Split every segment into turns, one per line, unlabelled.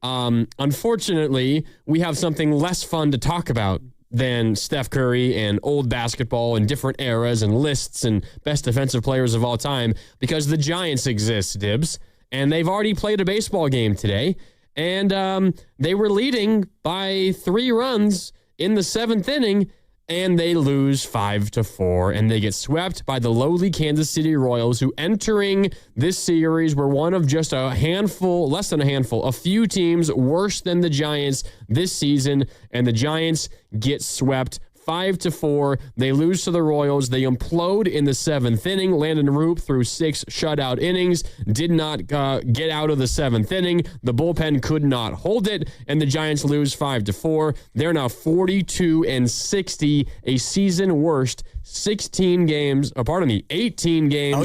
Unfortunately, we have something less fun to talk about than Steph Curry and old basketball and different eras and lists and best defensive players of all time, because the Giants exist, Dibs. And they've already played a baseball game today. And they were leading by 3 runs in the 7th inning, and they lose 5-4, and they get swept by the lowly Kansas City Royals, who entering this series were one of just a handful, less than a handful, a few teams worse than the Giants this season, and the Giants get swept 5-4. They lose to the Royals. They implode in the 7th inning. Landen Roupp threw 6 shutout innings, did not get out of the 7th inning. The bullpen could not hold it, and the Giants lose 5-4. They're now 42-60, a season worst 18 games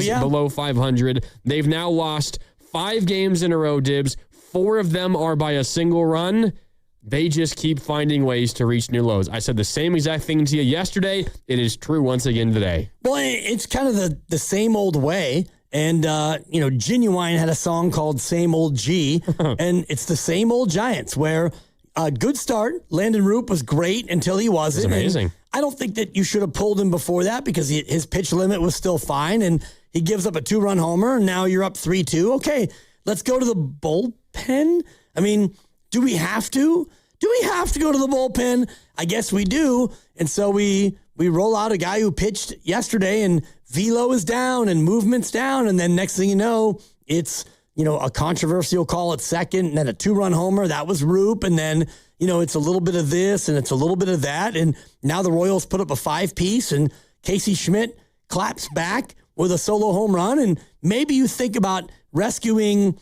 below 500. They've now lost 5 games in a row, Dibs. 4 of them are by a single run. They just keep finding ways to reach new lows. I said the same exact thing to you yesterday. It is true once again today.
Well, it's kind of the same old way. And, Genuine had a song called Same Old G. And it's the same old Giants where a good start. Landen Roupp was great until he wasn't.
It was amazing.
And I don't think that you should have pulled him before that because his pitch limit was still fine. And he gives up a 2-run homer. And now you're up 3-2. Okay, let's go to the bullpen. I mean, do we have to? Do we have to go to the bullpen? I guess we do. And so we roll out a guy who pitched yesterday and velo is down and movement's down. And then next thing you know, it's, a controversial call at second and then a 2-run homer. That was Roupp. And then, it's a little bit of this and it's a little bit of that. And now the Royals put up a 5-piece and Casey Schmitt claps back with a solo home run. And maybe you think about rescuing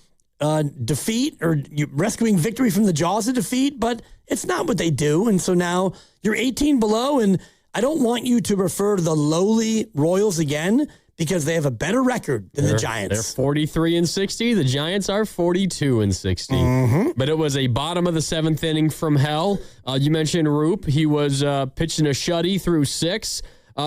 defeat or rescuing victory from the jaws of defeat, but it's not what they do. And so now you're 18 below, and I don't want you to refer to the lowly Royals again because they have a better record than the Giants.
They're 43-60. The Giants are 42-60.
Mm-hmm.
But it was a bottom of the 7th inning from hell. You mentioned Roupp. He was pitching a shutty through 6.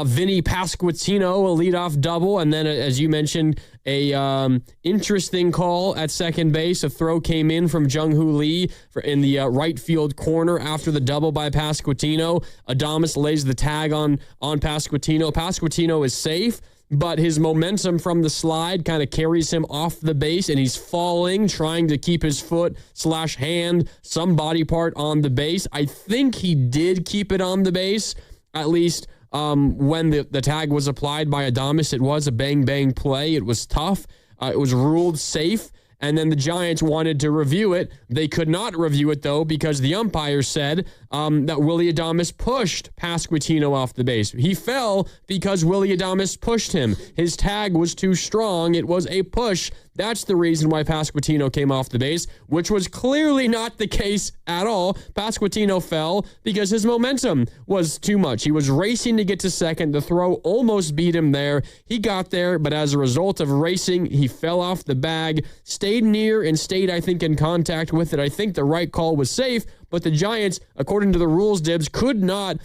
Vinny Pasquantino, a leadoff double, and then, as you mentioned, a interesting call at second base. A throw came in from Jung-Hoo Lee in the right field corner after the double by Pasquantino. Adames lays the tag on Pasquantino. Pasquantino is safe, but his momentum from the slide kind of carries him off the base, and he's falling, trying to keep his foot/hand, some body part on the base. I think he did keep it on the base, at least. When the tag was applied by Adames, it was a bang-bang play. It was tough. It was ruled safe, and then the Giants wanted to review it. They could not review it, though, because the umpire said that Willy Adames pushed Pasquantino off the base. He fell because Willy Adames pushed him. His tag was too strong. It was a push. That's the reason why Pasquantino came off the base, which was clearly not the case at all. Pasquantino fell because his momentum was too much. He was racing to get to second. The throw almost beat him there. He got there, but as a result of racing, he fell off the bag, stayed near and stayed, I think, in contact with it. I think the right call was safe, but the Giants, according to the rules, Dibs, could not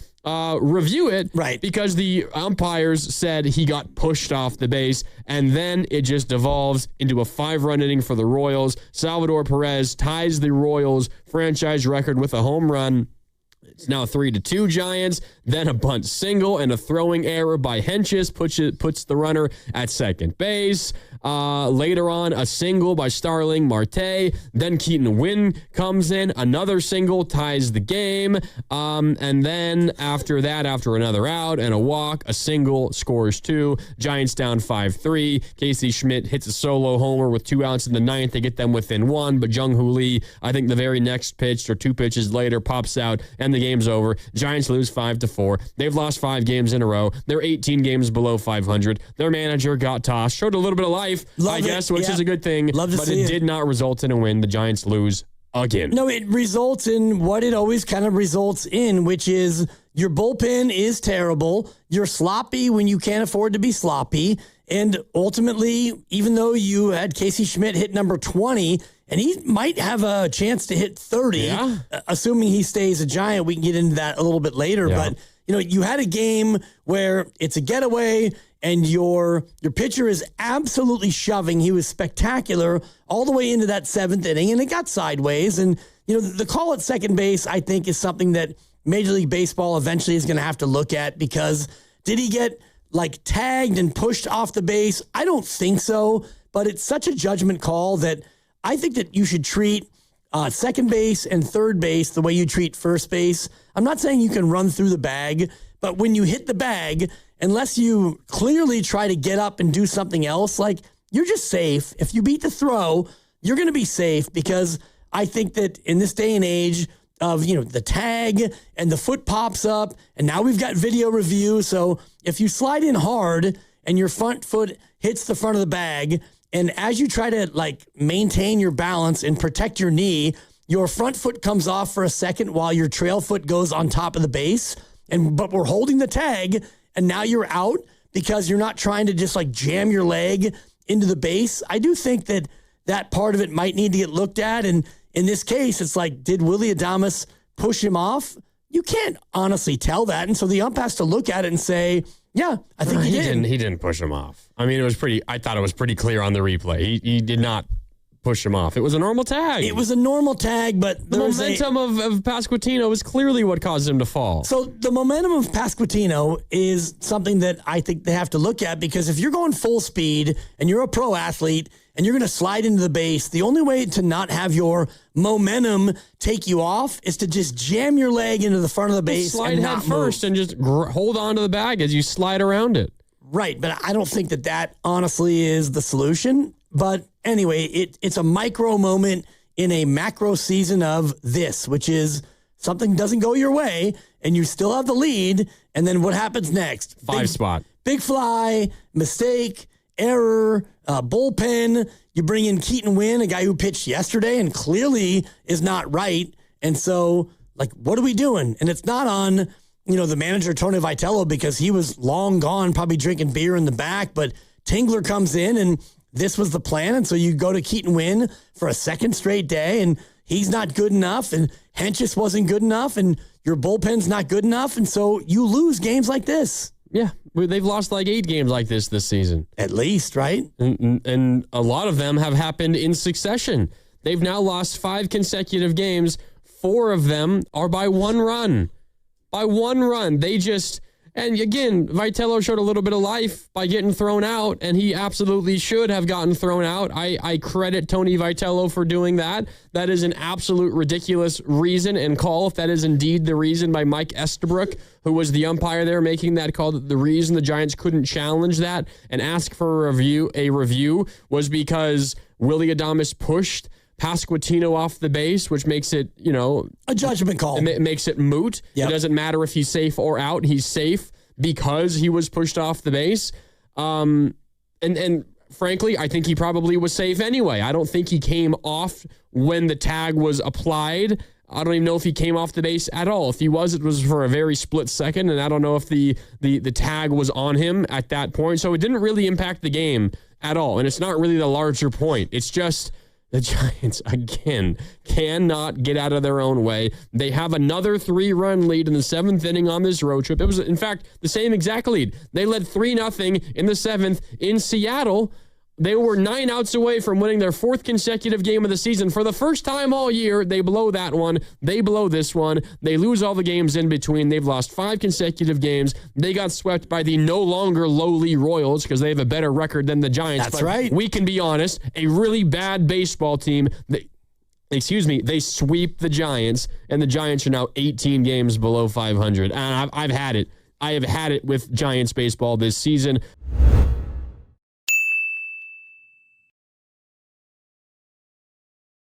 review it,
right,
because the umpires said he got pushed off the base, and then it just devolves into a 5-run inning for the Royals. Salvador Perez ties the Royals franchise record with a home run. It's now 3-2 Giants, then a bunt single and a throwing error by Hentges puts the runner at second base. Later on, a single by Starling Marte. Then Keaton Wynn comes in. Another single ties the game. And then after that, after another out and a walk, a single scores 2. Giants down 5-3. Casey Schmitt hits a solo homer with 2 outs in the 9th. They get them within 1. But Jung-Hoo Lee, I think the very next pitch or 2 pitches later, pops out and the game's over. Giants lose 5-4. They've lost 5 games in a row. They're 18 games below 500. Their manager got tossed. Showed a little bit of life, I guess, which is a good thing. But it did not result in a win. The Giants lose again.
No, it results in what it always kind of results in, which is your bullpen is terrible. You're sloppy when you can't afford to be sloppy. And ultimately, even though you had Casey Schmitt hit number 20, and he might have a chance to hit 30, assuming he stays a Giant. We can get into that a little bit later. Yeah. But, you had a game where it's a getaway and your pitcher is absolutely shoving. He was spectacular all the way into that 7th inning, and it got sideways. And, the call at second base, I think, is something that Major League Baseball eventually is going to have to look at, because did he get tagged and pushed off the base? I don't think so, but it's such a judgment call that I think that you should treat second base and third base the way you treat first base. I'm not saying you can run through the bag, but when you hit the bag, unless you clearly try to get up and do something else, you're just safe. If you beat the throw, you're going to be safe, because I think that in this day and age of, the tag and the foot pops up, and now we've got video review. So if you slide in hard and your front foot hits the front of the bag, and as you try to maintain your balance and protect your knee, your front foot comes off for a second while your trail foot goes on top of the base, but we're holding the tag, and now you're out because you're not trying to just jam your leg into the base. I do think that part of it might need to get looked at. And in this case, it's did Willy Adames push him off? You can't honestly tell that. And so the ump has to look at it and say, yeah, I think he did.
He didn't push him off. I mean, I thought it was pretty clear on the replay. He did not push him off. It was a normal tag.
It was a normal tag, but
the momentum of Pasquantino is clearly what caused him to fall.
So the momentum of Pasquantino is something that I think they have to look at, because if you're going full speed and you're a pro athlete and you're going to slide into the base, the only way to not have your momentum take you off is to just jam your leg into the front of the base.
Slide
and
head
not
first
move.
And just hold on to the bag as you slide around it.
Right, but I don't think that honestly is the solution. But anyway, it's a micro moment in a macro season of this, which is something doesn't go your way and you still have the lead. And then what happens next?
Five spot.
Big fly, mistake, error, bullpen. You bring in Keaton Wynn, a guy who pitched yesterday and clearly is not right. And so, what are we doing? And it's not on, the manager, Tony Vitello, because he was long gone, probably drinking beer in the back. But Tingler comes in and this was the plan. And so you go to Keaton Wynn for a second straight day, and he's not good enough, and Henches wasn't good enough, and your bullpen's not good enough. And so you lose games like this.
Yeah, they've lost 8 games like this season.
At least, right?
And a lot of them have happened in succession. They've now lost 5 consecutive games. 4 of them are by 1 run. By 1 run. And again, Vitello showed a little bit of life by getting thrown out, and he absolutely should have gotten thrown out. I credit Tony Vitello for doing that. That is an absolute ridiculous reason and call, if that is indeed the reason by Mike Estabrook, who was the umpire there making that call. The reason the Giants couldn't challenge that and ask for a review was because Willy Adames pushed Pasquantino off the base, which makes it,
a judgment call.
It makes it moot. Yep. It doesn't matter if he's safe or out. He's safe because he was pushed off the base. And frankly, I think he probably was safe anyway. I don't think he came off when the tag was applied. I don't even know if he came off the base at all. If he was, it was for a very split second, and I don't know if the tag was on him at that point. So it didn't really impact the game at all. And it's not really the larger point. It's just the Giants, again, cannot get out of their own way. They have another 3-run lead in the 7th inning on this road trip. It was, in fact, the same exact lead. They led 3-0 in the 7th in Seattle. They were 9 outs away from winning their 4th consecutive game of the season. For the first time all year, they blow that one. They blow this one. They lose all the games in between. They've lost 5 consecutive games. They got swept by the no longer lowly Royals because they have a better record than the Giants.
That's right.
We can be honest, a really bad baseball team. They sweep the Giants, and the Giants are now 18 games below 500. And I've had it. I have had it with Giants baseball this season.